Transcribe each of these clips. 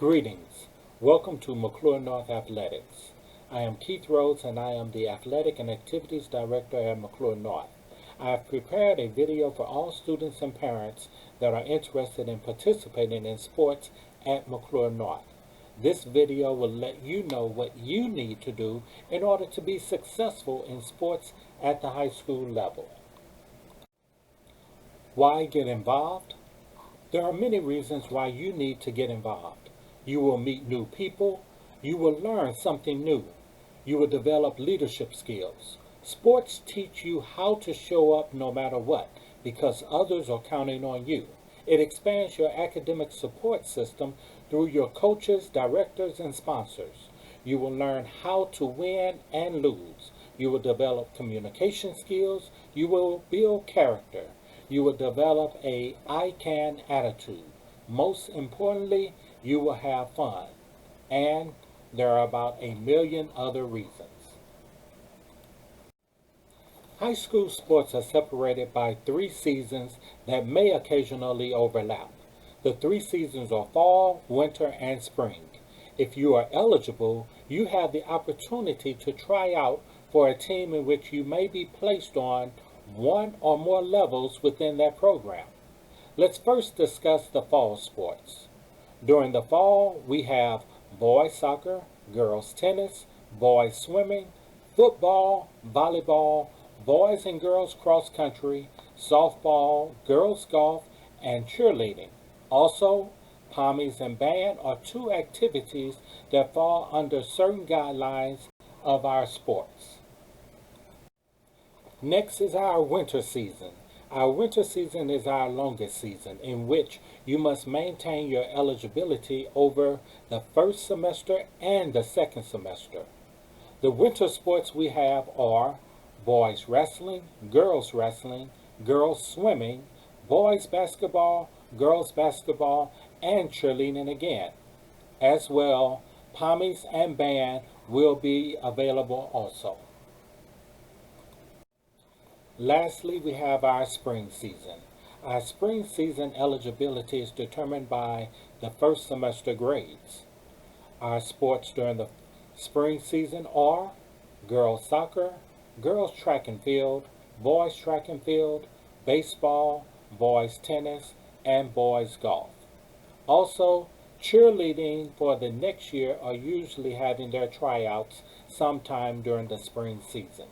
Greetings. Welcome to McCluer North Athletics. I am Keith Rhodes and I am the Athletic and Activities Director at McCluer North. I have prepared a video for all students and parents that are interested in participating in sports at McCluer North. This video will let you know what you need to do in order to be successful in sports at the high school level. Why get involved? There are many reasons why you need to get involved. You will meet new people. You will learn something new. You will develop leadership skills. Sports teach you how to show up no matter what because others are counting on you. It expands your academic support system through your coaches, directors, and sponsors. You will learn how to win and lose. You will develop communication skills. You will build character. You will develop a I can attitude. Most importantly, you will have fun. And there are about a million other reasons. High school sports are separated by 3 seasons that may occasionally overlap. The 3 seasons are fall, winter, and spring. If you are eligible, you have the opportunity to try out for a team in which you may be placed on one or more levels within that program. Let's first discuss the fall sports. During the fall, we have boys soccer, girls tennis, boys swimming, football, volleyball, boys and girls cross country, softball, girls golf, and cheerleading. Also, pommies and band are 2 activities that fall under certain guidelines of our sports. Next is our winter season. Our winter season is our longest season in which you must maintain your eligibility over the first semester and the second semester. The winter sports we have are boys wrestling, girls swimming, boys basketball, and cheerleading again. As well, pommies and band will be available also. Lastly, we have our spring season. Our spring season eligibility is determined by the first semester grades. Our sports during the spring season are girls soccer, girls track and field, boys track and field, baseball, boys tennis, and boys golf. Also, cheerleading for the next year are usually having their tryouts sometime during the spring season.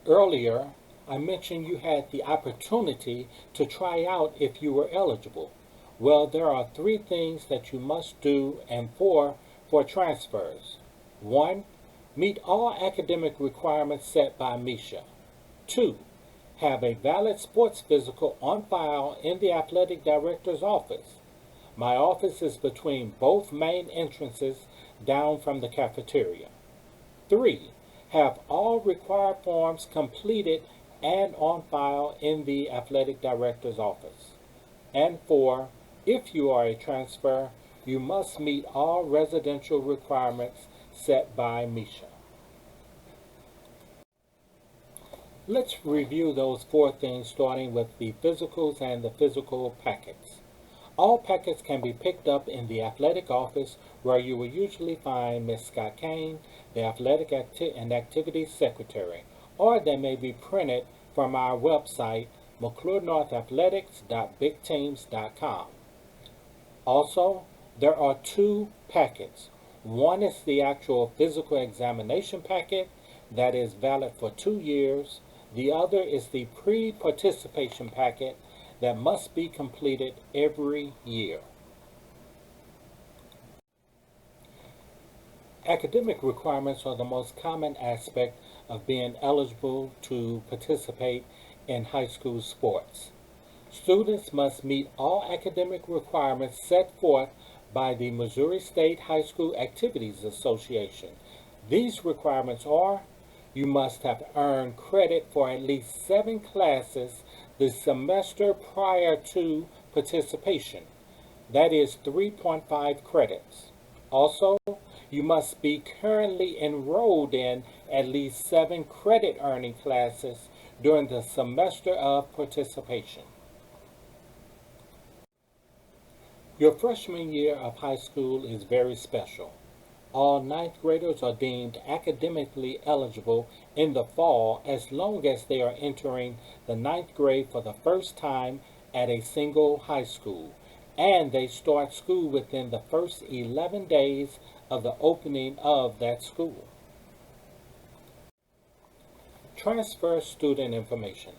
Earlier, I mentioned you had the opportunity to try out if you were eligible. Well, there are 3 things that you must do and 4 for transfers. 1. Meet all academic requirements set by MISHA. 2. Have a valid sports physical on file in the athletic director's office. My office is between both main entrances down from the cafeteria. 3. Have all required forms completed and on file in the athletic director's office. And 4, if you are a transfer, you must meet all residential requirements set by MISHA. Let's review those 4 things, starting with the physicals and the physical packets. All packets can be picked up in the athletic office where you will usually find Ms. Scott Kane, the Athletic and Activities Secretary, or they may be printed from our website, McCluerNorthAthletics.bigteams.com. Also, there are 2 packets. One is the actual physical examination packet that is valid for 2 years. The other is the pre-participation packet that must be completed every year. Academic requirements are the most common aspect of being eligible to participate in high school sports. Students must meet all academic requirements set forth by the Missouri State High School Activities Association. These requirements are: you must have earned credit for at least 7 classes the semester prior to participation. That is 3.5 credits. Also, you must be currently enrolled in at least 7 credit earning classes during the semester of participation. Your freshman year of high school is very special. All ninth graders are deemed academically eligible in the fall as long as they are entering the ninth grade for the first time at a single high school, and they start school within the first 11 days of the opening of that school. Transfer student information.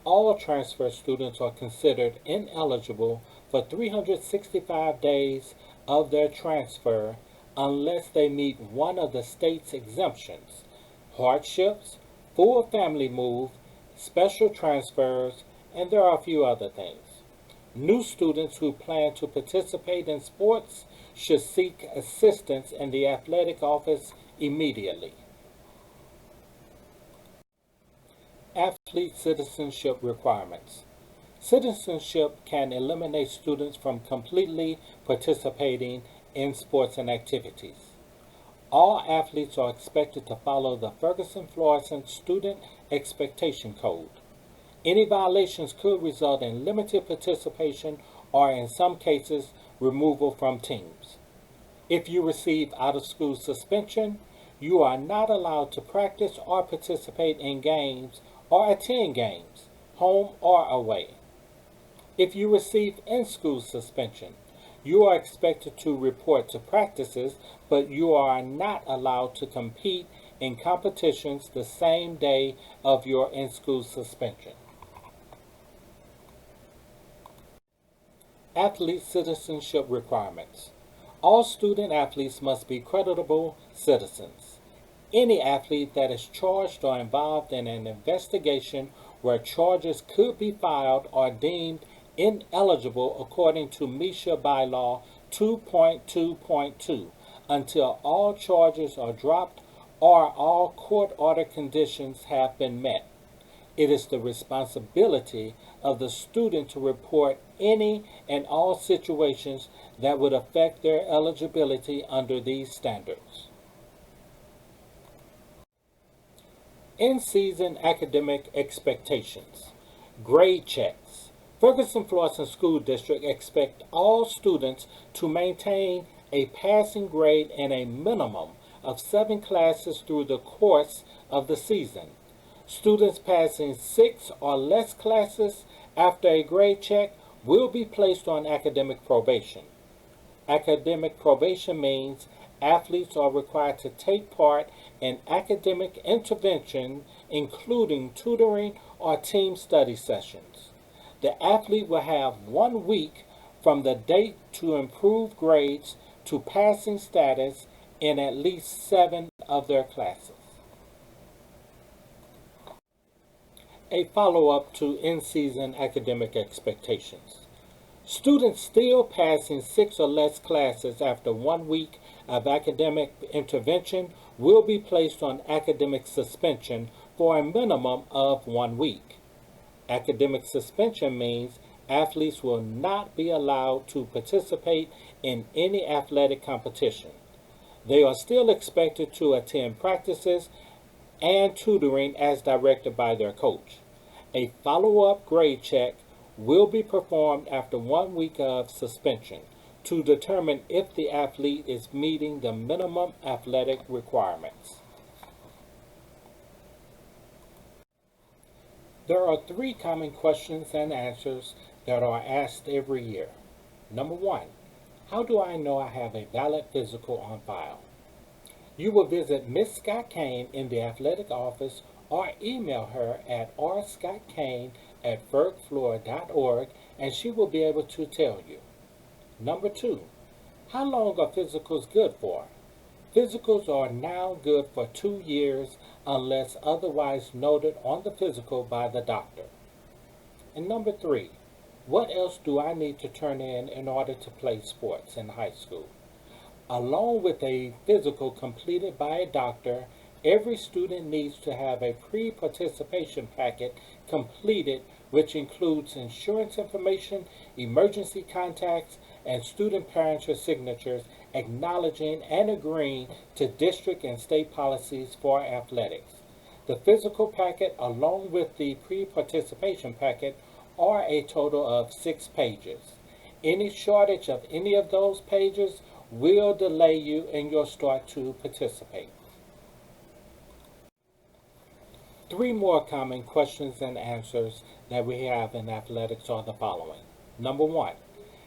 All transfer students are considered ineligible for 365 days of their transfer unless they meet one of the state's exemptions: hardships, full family move, special transfers, and there are a few other things. New students who plan to participate in sports should seek assistance in the athletic office immediately. Athlete citizenship requirements. Citizenship can eliminate students from completely participating in sports and activities. All athletes are expected to follow the Ferguson-Florissant Student Expectation Code. Any violations could result in limited participation or, in some cases, removal from teams. If you receive out-of-school suspension, you are not allowed to practice or participate in games or attend games, home or away. If you receive in-school suspension, you are expected to report to practices, but you are not allowed to compete in competitions the same day of your in-school suspension. Athlete citizenship requirements. All student athletes must be creditable citizens. Any athlete that is charged or involved in an investigation where charges could be filed are deemed ineligible according to MSHA Bylaw 2.2.2 until all charges are dropped or all court order conditions have been met. It is the responsibility of the student to report any and all situations that would affect their eligibility under these standards. In-season academic expectations. Grade checks. Ferguson-Florissant School District expect all students to maintain a passing grade in a minimum of 7 classes through the course of the season. Students passing 6 or less classes after a grade check will be placed on academic probation. Academic probation means athletes are required to take part in academic intervention, including tutoring or team study sessions. The athlete will have 1 week from the date to improve grades to passing status in at least 7 of their classes. A follow-up to in-season academic expectations. Students still passing 6 or less classes after 1 week of academic intervention will be placed on academic suspension for a minimum of 1 week. Academic suspension means athletes will not be allowed to participate in any athletic competition. They are still expected to attend practices and tutoring as directed by their coach. A follow-up grade check will be performed after 1 week of suspension to determine if the athlete is meeting the minimum athletic requirements. There are 3 common questions and answers that are asked every year. Number 1, how do I know I have a valid physical on file? You will visit Ms. Scott Kane in the athletic office or email her at rscottkane@fergflor.org and she will be able to tell you. Number 2, how long are physicals good for? Physicals are now good for 2 years unless otherwise noted on the physical by the doctor. And number 3, what else do I need to turn in order to play sports in high school? Along with a physical completed by a doctor, every student needs to have a pre-participation packet completed, which includes insurance information, emergency contacts, and student parents' signatures acknowledging and agreeing to district and state policies for athletics. The physical packet, along with the pre-participation packet, are a total of 6 pages. Any shortage of any of those pages will delay you in your start to participate. 3 more common questions and answers that we have in athletics are the following. Number 1,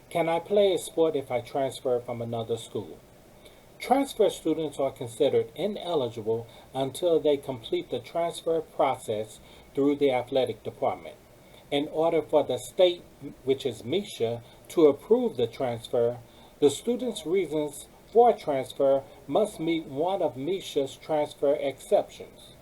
can I play a sport if I transfer from another school? Transfer students are considered ineligible until they complete the transfer process through the athletic department. In order for the state, which is MISHA, to approve the transfer, the student's reasons for transfer must meet one of MISHA's transfer exceptions.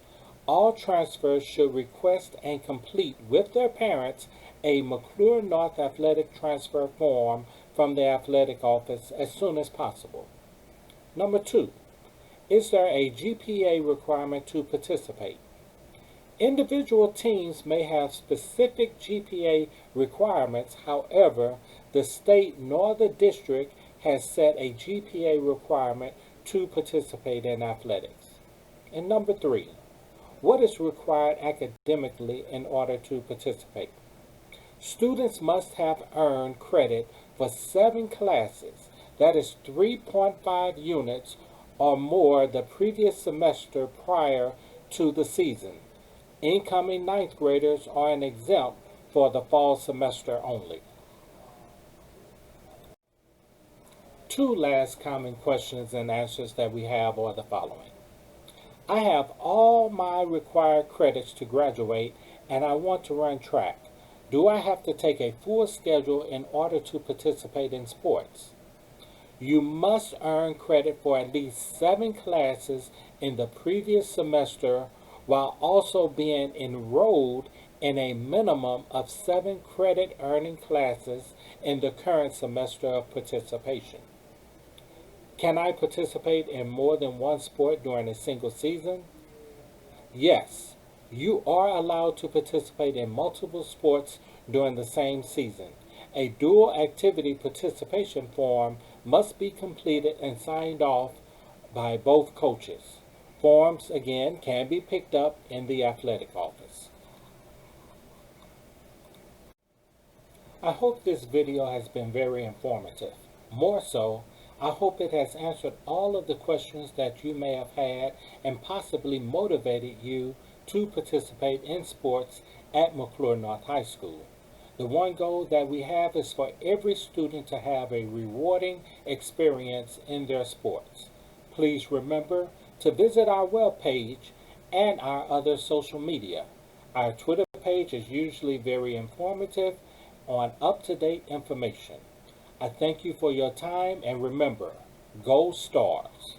All transfers should request and complete with their parents a McCluer North athletic transfer form from the athletic office as soon as possible. Number 2, is there a GPA requirement to participate? Individual teams may have specific GPA requirements. However, the state nor the district has set a GPA requirement to participate in athletics. And number 3, what is required academically in order to participate? Students must have earned credit for 7 classes, that is 3.5 units or more the previous semester prior to the season. Incoming 9th graders are an exempt for the fall semester only. 2 last common questions and answers that we have are the following. I have all my required credits to graduate and I want to run track. Do I have to take a full schedule in order to participate in sports? You must earn credit for at least 7 classes in the previous semester while also being enrolled in a minimum of 7 credit earning classes in the current semester of participation. Can I participate in more than one sport during a single season? Yes, you are allowed to participate in multiple sports during the same season. A dual activity participation form must be completed and signed off by both coaches. Forms, again, can be picked up in the athletic office. I hope this video has been very informative. More so, I hope it has answered all of the questions that you may have had and possibly motivated you to participate in sports at McCluer North High School. The one goal that we have is for every student to have a rewarding experience in their sports. Please remember to visit our webpage and our other social media. Our Twitter page is usually very informative on up-to-date information. I thank you for your time and remember, go Stars!